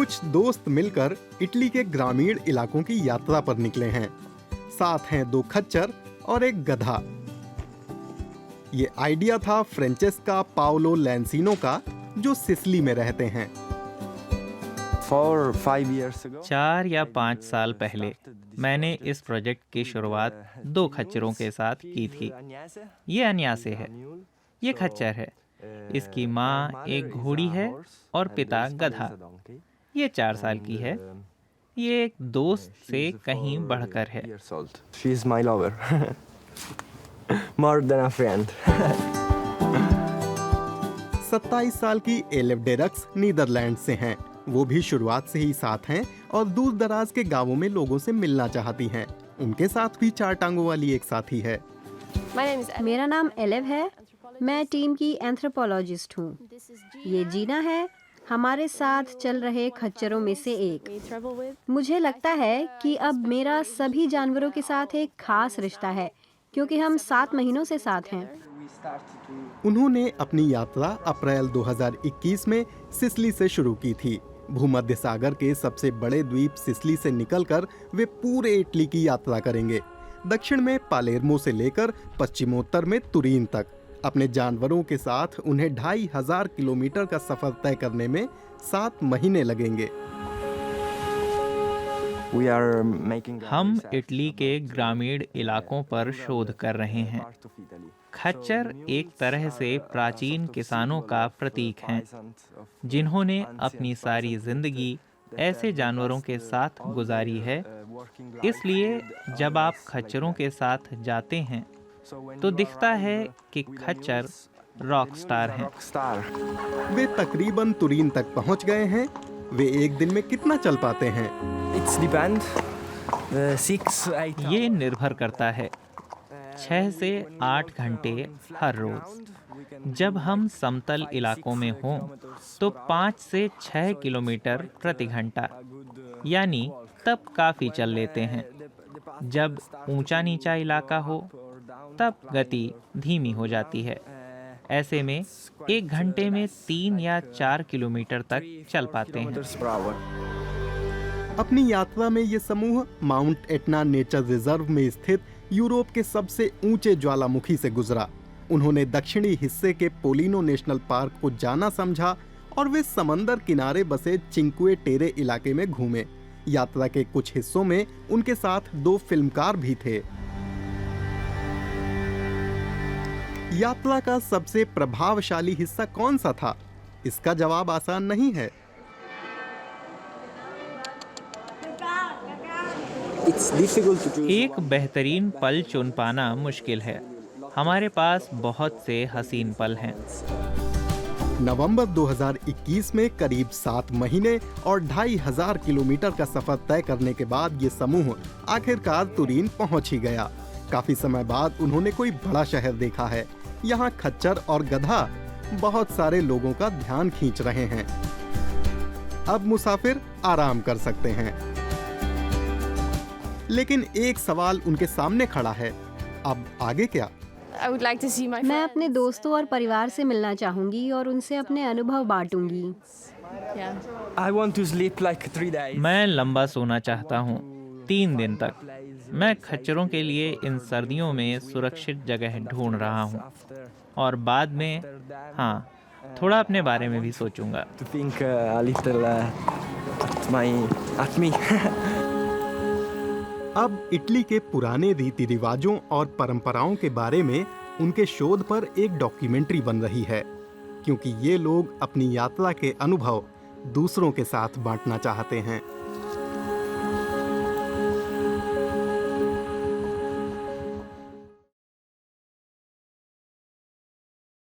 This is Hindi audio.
कुछ दोस्त मिलकर इटली के ग्रामीण इलाकों की यात्रा पर निकले हैं। साथ हैं 2 खच्चर और एक गधा। ये आइडिया था फ्रेंचेस्का पाओलो लैंसिनो का, जो सिसिली में रहते हैं। 4 या 5 साल पहले मैंने इस प्रोजेक्ट की शुरुआत 2 खच्चरों के साथ की थी। ये अन्यासे है। ये खच्चर है। इसकी माँ एक घोड़ी है और पिता गधा। ये 4 साल की है। ये एक दोस्त से कहीं बढ़कर है। She is my lover. More than a friend. 27 साल की एलेफ डेरक्स नीदरलैंड से हैं। वो भी शुरुआत से ही साथ हैं और दूर दराज के गांवों में लोगों से मिलना चाहती हैं। उनके साथ भी 4 टांगों वाली एक साथी है। मेरा नाम एलेव है। मैं टीम की एंथ्रोपोलॉजिस्ट हूँ। ये जीना है, हमारे साथ चल रहे खच्चरों में से एक। मुझे लगता है कि अब मेरा सभी जानवरों के साथ एक खास रिश्ता है, क्योंकि हम 7 महीनों से साथ हैं। उन्होंने अपनी यात्रा अप्रैल 2021 में सिसिली से शुरू की थी। भूमध्य सागर के सबसे बड़े द्वीप सिसिली से निकलकर वे पूरे इटली की यात्रा करेंगे। दक्षिण में पालेर्मो से लेकर पश्चिमोत्तर में तुरीन तक। अपने जानवरों के साथ उन्हें 2500 किलोमीटर का सफर तय करने में 7 महीने लगेंगे। हम इटली के ग्रामीण इलाकों पर शोध कर रहे हैं। खच्चर एक तरह से प्राचीन किसानों का प्रतीक हैं, जिन्होंने अपनी सारी जिंदगी ऐसे जानवरों के साथ गुजारी है। इसलिए जब आप खच्चरों के साथ जाते हैं तो दिखता है कि खच्चर रॉक स्टार हैं। वे तकरीबन तुरीन तक पहुंच गए हैं। वे एक दिन में कितना चल पाते हैं? ये निर्भर करता है। 6 से 8 घंटे हर रोज। जब हम समतल इलाकों में हों तो 5 से 6 किलोमीटर प्रति घंटा, यानी तब काफी चल लेते हैं। जब ऊंचा नीचा इलाका हो तब गति धीमी हो जाती है। ऐसे में 1 घंटे में 3 या 4 किलोमीटर तक चल पाते हैं। अपनी यात्रा में ये समूह माउंट एटना नेचर रिजर्व में स्थित यूरोप के सबसे ऊंचे ज्वालामुखी से गुजरा। उन्होंने दक्षिणी हिस्से के पोलिनो नेशनल पार्क को जाना समझा और वे समंदर किनारे बसे चिंक्वे टेरे इलाके में घूमे। यात्रा के कुछ हिस्सों में उनके साथ 2 फिल्मकार भी थे। यात्रा का सबसे प्रभावशाली हिस्सा कौन सा था? इसका जवाब आसान नहीं है। एक बेहतरीन पल चुन पाना मुश्किल है। हमारे पास बहुत से हसीन पल हैं। नवंबर 2021 में करीब 7 महीने और 2500 किलोमीटर का सफर तय करने के बाद ये समूह आखिरकार तुरीन पहुंच ही गया। काफी समय बाद उन्होंने कोई बड़ा शहर देखा है। यहाँ खच्चर और गधा बहुत सारे लोगों का ध्यान खींच रहे हैं। अब मुसाफिर आराम कर सकते हैं। लेकिन एक सवाल उनके सामने खड़ा है, अब आगे क्या? मैं अपने दोस्तों और परिवार से मिलना चाहूंगी और उनसे अपने अनुभव बांटूंगी। मैं लंबा सोना चाहता हूँ, 3 दिन तक। मैं खच्चरों के लिए इन सर्दियों में सुरक्षित जगह ढूंढ रहा हूँ और बाद में थोड़ा अपने बारे में भी सोचूंगा। अब इटली के पुराने रीति रिवाजों और परंपराओं के बारे में उनके शोध पर एक डॉक्यूमेंट्री बन रही है, क्योंकि ये लोग अपनी यात्रा के अनुभव दूसरों के साथ बांटना चाहते हैं।